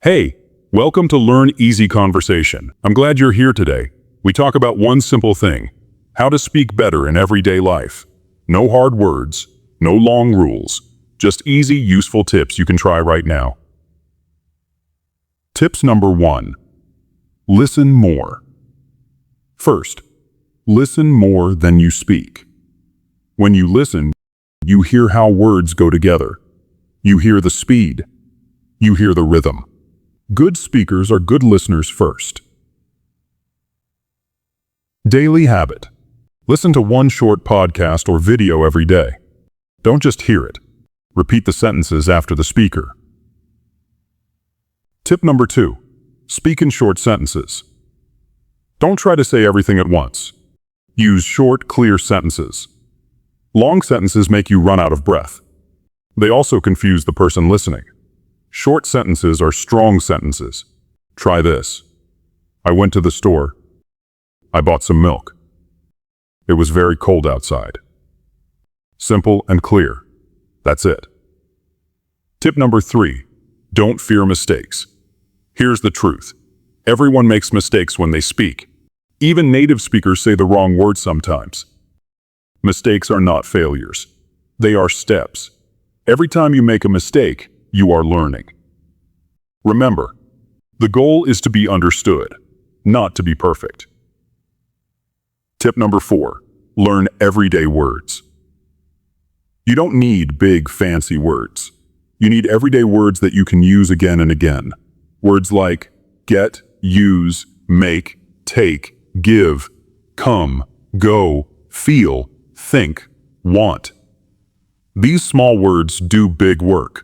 Hey, welcome to Learn Easy Conversation. I'm glad you're here today. We talk about one simple thing: how to speak better in everyday life. No hard words, no long rules, just easy, useful tips you can try right now. Tips number 1. Listen more. First, listen more than you speak. When you listen, you hear how words go together. You hear the speed. You hear the rhythm. Good speakers are good listeners first. Daily habit. Listen to one short podcast or video every day. Don't just hear it. Repeat the sentences after the speaker. Tip number 2. Speak in short sentences. Don't try to say everything at once. Use short, clear sentences. Long sentences make you run out of breath. They also confuse the person listening. Short sentences are strong sentences. Try this. I went to the store. I bought some milk. It was very cold outside. Simple and clear. That's it. Tip number 3. Don't fear mistakes. Here's the truth. Everyone makes mistakes when they speak. Even native speakers say the wrong word sometimes. Mistakes are not failures. They are steps. Every time you make a mistake, you are learning. Remember, the goal is to be understood, not to be perfect. Tip number 4. Learn everyday words. You don't need big, fancy words. You need everyday words that you can use again and again. Words like get, use, make, take, give, come, go, feel, think, want. These small words do big work.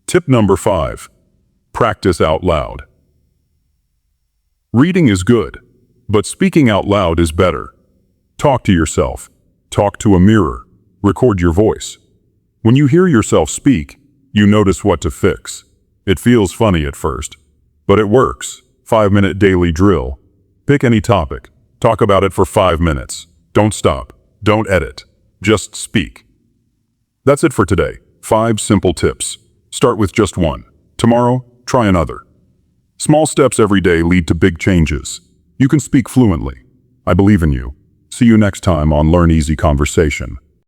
Tip number 5. Practice out loud. Reading is good, but speaking out loud is better. Talk to yourself. Talk to a mirror. Record your voice. When you hear yourself speak, you notice what to fix. It feels funny at first, but it works. 5-minute daily drill. Pick any topic. Talk about it for 5 minutes. Don't stop. Don't edit. Just speak. That's it for today. 5 simple tips. Start with just one. Tomorrow, try another. Small steps every day lead to big changes. You can speak fluently. I believe in you. See you next time on Learn Easy Conversation.